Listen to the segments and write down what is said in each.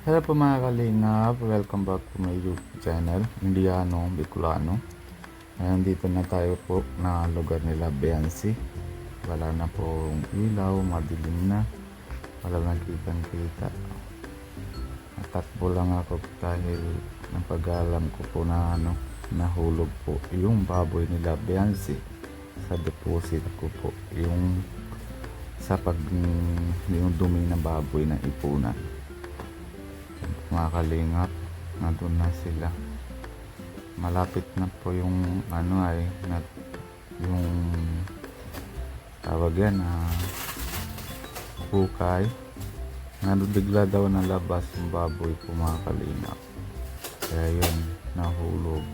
Hello po mga kalingap, welcome back to my YouTube channel, Indiano Bicolano. Ngayon dito na tayo po na lugar nila Beansi. Wala na pong ilaw, madilim na, wala nang kitang-kita. Natakbo lang ako dahil napag-alam ko po na nahulog po yung baboy nila Beansi sa deposit ko po, yung yung dumi ng baboy na ipunan. Mga kalingap, nandun na sila, malapit na po yung yung tawag yan hukay. Bigla daw nalabas yung baboy po mga kalingap, kaya yun, nahulog.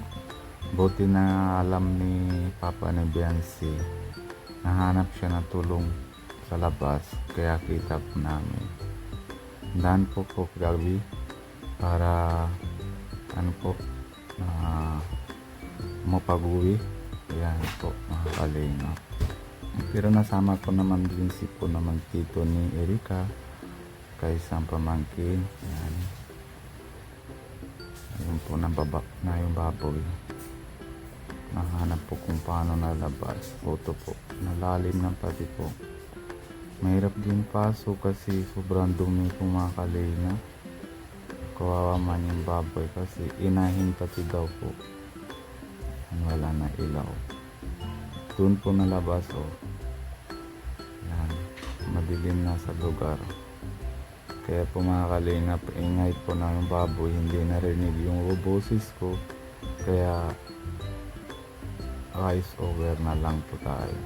Buti na alam ni Papa ni Beansi, nahanap siya ng tulong sa labas, kaya kita po namin. Daan po gabi para mapag-uwi. Ayan po mga kalingap. Pero nasama ko naman din si po naman tito ni Erika, kay isang pamangkin. Ayan. Ayun po, nababa na yung baboy. Nahanap po kung paano nalabas. Photo po, nalalim ng pati po. Mahirap din paso kasi sobrang dumi po mga kalingap. Kawawa man yung baboy kasi inahin pati daw po, wala na ilaw. Doon po nalabas yan, madilim na sa lugar. Kaya po mga kalingap, ingay po na yung baboy, hindi narinig yung boses ko, kaya voice over na lang po tayo.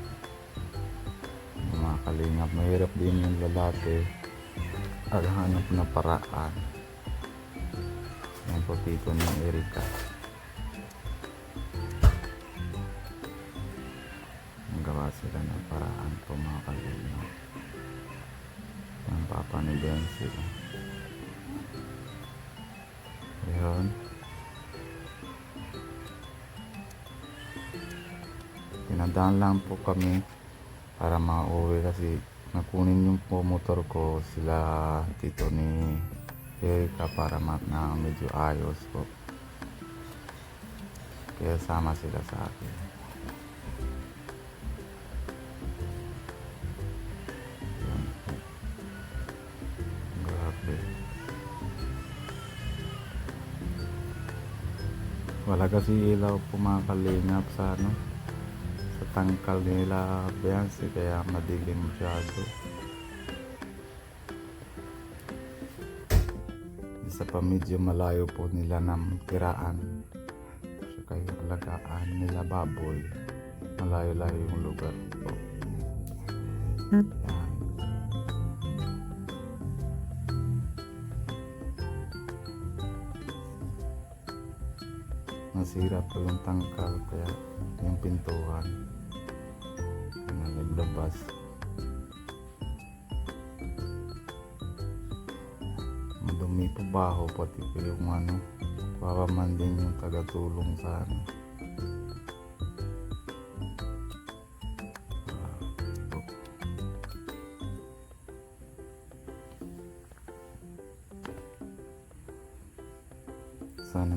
Mga kalingap, mahirap din yung lalaki at hanap na paraan. Yan po tito ni Erika, gawa sila ng paraan po mga kalingap. Ang Papa ni Beansi, ayun, pinadaan lang po kami para mauwi kasi nakunin yung po motor ko sila tito ni Erika para na medyo ayos po, kaya sama sila sa akin. Yan. Grabe, wala kasi ilaw po mga kalingap sa sa tangkal nila Beansi, kaya madilim masyado. Isa pa medyo malayo po nila ng tiraan, saka yung alagaan nila baboy, malayo-layo yung lugar po. Yan. Nasira po yung tangkal, kaya yung pintuan na naglabas. Madumi po baho, pati po yung papaman din yung tagatulong sa sana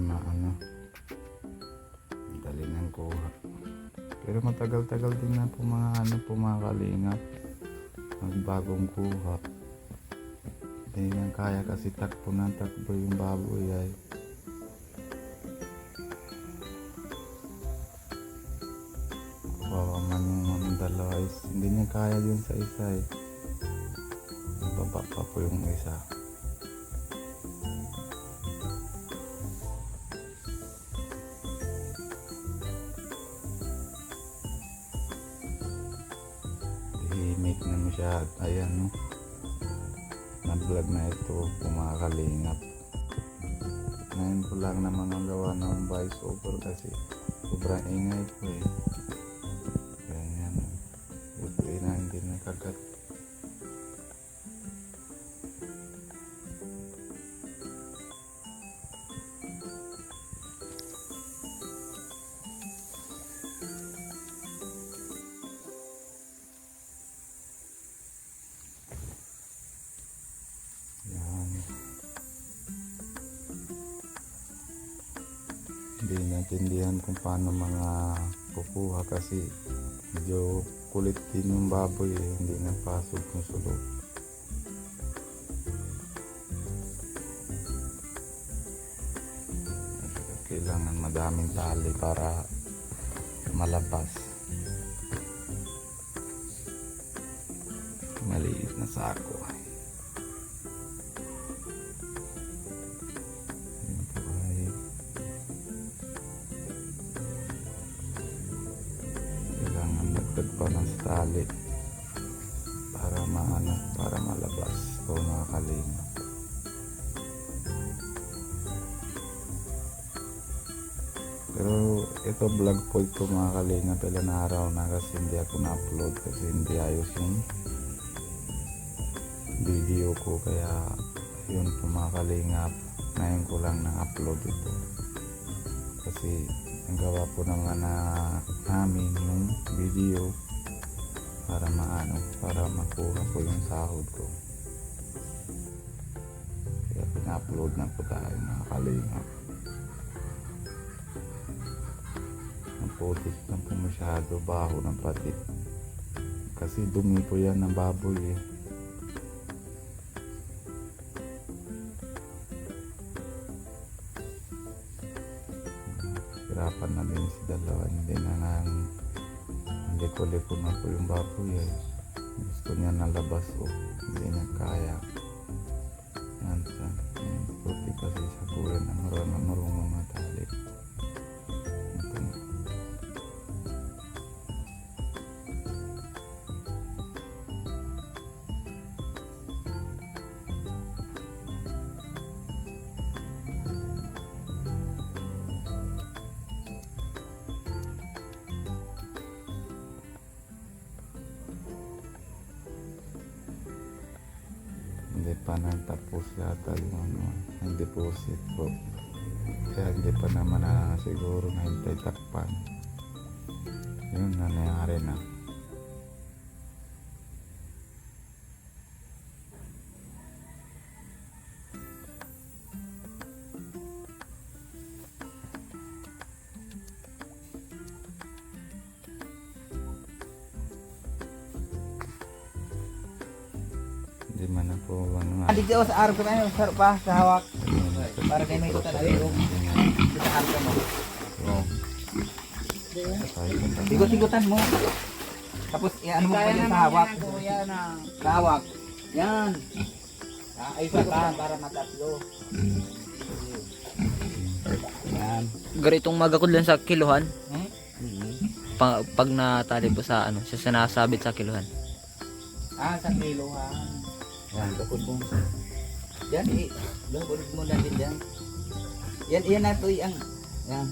galingan kuha. Pero matagal-tagal din na po mga kalingap magbagong kuha. Hindi nga kaya kasi takbo yung baboy ay. Kawawa man yung dalawa hindi niya kaya din sa isa baba pa po yung isa. Himik na masyad. Ayan na-vlog na ito mga kalingap. Ngayon ko lang naman ang gawa ng voice over kasi sobrang ingay ko ganyan. Buti na hindi nakagat. Yan. Hindi naintindihan kung paano mga kukuha kasi medyo kulit din yung baboy eh. Hindi napasok yung sulok. Kailangan madaming tali para malabas. Maliit na sako. Yun po ay kailangan dagdag pa ng tali para para malabas o makakalima. Pero ito vlog po ito mga kalingap, ilang araw na kasi hindi ako na-upload kasi hindi ayos yung video ko, kaya yun po mga kalingap, ngayon ko lang na-upload ito kasi ang gawa po naman na namin yung video para para makuha po yung sahod ko, kaya pina-upload na po tayo mga kalingap. Putik na po masyado, baho ng pati kasi dumi po yan ng baboy eh. Hirapan na din si dalawa, hindi na nang liko-liko na po yung baboy eh. Gusto niya nalabas o hindi niya kaya yan sa putik kasi sa kuya na marunong na tali. Hindi pa natapos yata yung deposit po, kaya hindi pa naman na siguro nahintay takpan. Yun na nangyari na. Hindi man na po nga. Andi ko sa arko na yun, sarap pa sa hawak. Para kayo may ikutan na rin. Sa arko mo. Sigot-sigutan mo. Tapos ano mo pa yun sa hawak. Sa hawak. Yan. Ay pa para matatlo. Yan. Garitong magakudlan sa kiluhan. Pag natali po sa sa sinasabit sa kiluhan. Sa kiluhan. Yan, kapag mo. Yan, kapag mo lang din dyan. Yan na ito yung, yan.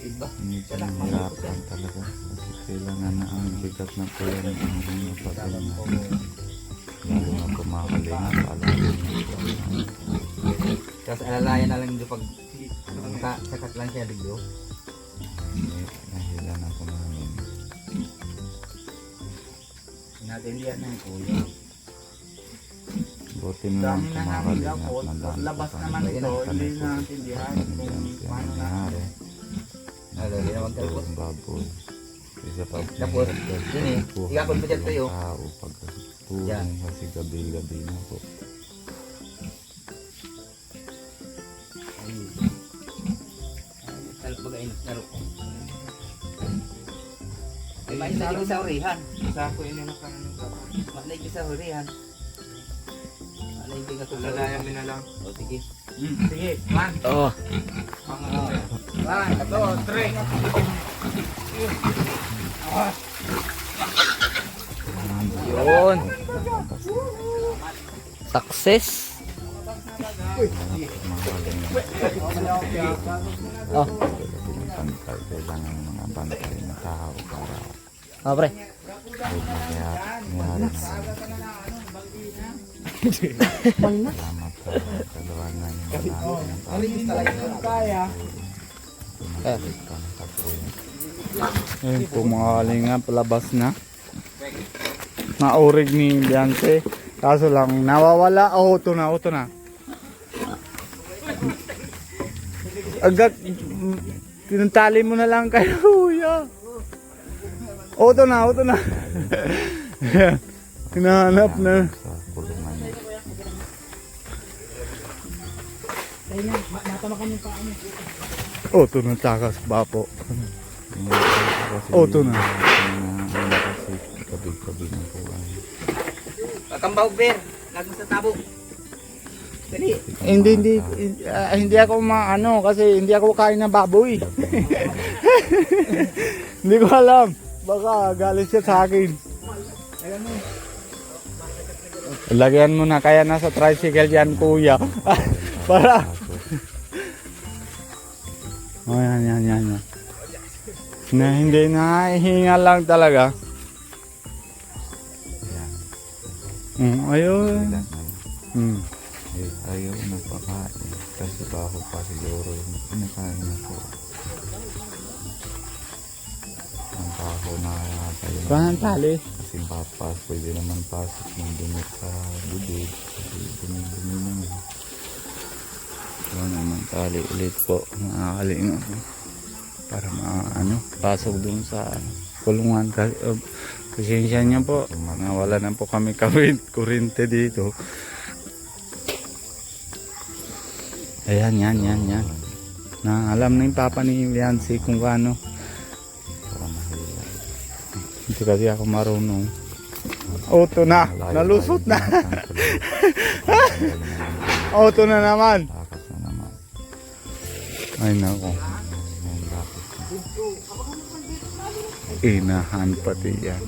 Iba. Medyo mahirapan talaga kasi kailangan na ang bigat na po yan ang napatay na. Lalo na kumakalingat, alam mo. Tapos alalayan na lang dito pag sakat lang siya dito. Nahila na po namin. Natindihan na yung kuya. Buti na lang kumakalingat na lang. Labas naman ito, hindi natindihan kung paano na. Alala, huwag ka po. Ang baboy. Isa pa Tapos, yun eh, ikakot mo dyan tayo. Tao pag tulong kasi gabi-gabi na po. Talbagain na ro. Ay, mahilig sa hurihan. Sa ako ini na kanan sa ako. Mahilig sa hurihan. Mahilig ako sa Lalayan mo na lang. O, sige. Sige, man. Oh, One, two, three. yun. Success. Oh, Pantay, kailangan ng mga bantay na tao para pre. huwag nangyari na. Salamat sa kaluwanan ng Kaya. Ayun po mga kalinga, palabas na. Naurig ni Beyonce. Kaso lang, nawawala. Oh, ito na. Agad, tinatali mo na lang kayo, kuya. Auto na. Hinahanap na. Sa kulungan niya. Auto na takas, bapo. Auto na. Kasi kabig-kabig na po. Kakambaw, Ber. Lagi sa tabo. Dali. Hindi ako maano kasi hindi ako kain ng baboy. Hindi ko alam. Baka galit siya sa akin. Lagyan mo na kaya nasa tricycle yan, kuya. Para. Oh, yan. Na hindi na hinga lang talaga. Ayun. Ayaw na pakain. Kasi baho pa siguro yung pinakain na po. Ang baho na tayo. Paano tali? Kasi papas, pwede naman pasok ng dumit sa bibig. Kasi dumi-dumi naman. Wala naman tali ulit po. Makakaling para pasok dun sa kulungan. Pasensya niya po. Nawala na po kami kurente dito. Ayan, yan. Alam na yung papa ni Yancy kung paano. Hindi kasi ako marunong. Auto na. Nalusot na. Auto na naman. Ay nako. Inahan pati yan.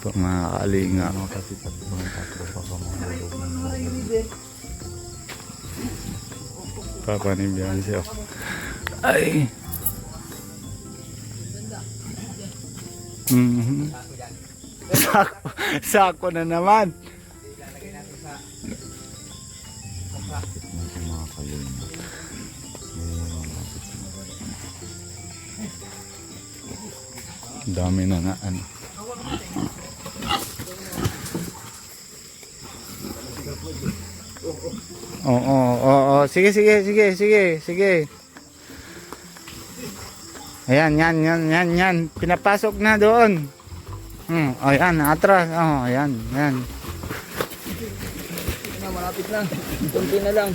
Pangakalinga. Kasi tatlo pa mahulog ng papa ni Beyonce. Ay. Sako na naman. Dami na na ano. Oo. Sige. Ayan, yan. Pinapasok na doon. Ayan, atras. Ayan. Malapit lang. Kunti na lang.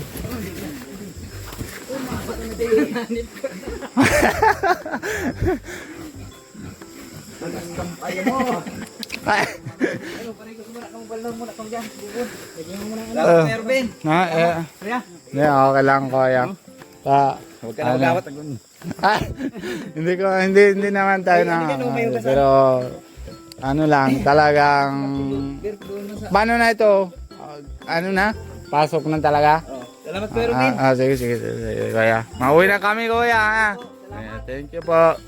Ayaw mo. Dapat Erwin. Okay lang ko yan. Huwag ka na magawat. Hindi naman tayo pero ano lang talagang paano na ito? Ano na? Pasok na talaga? Salamat po, Erwin. Sige, kuya. Mauwi na kami, kuya. Thank you po.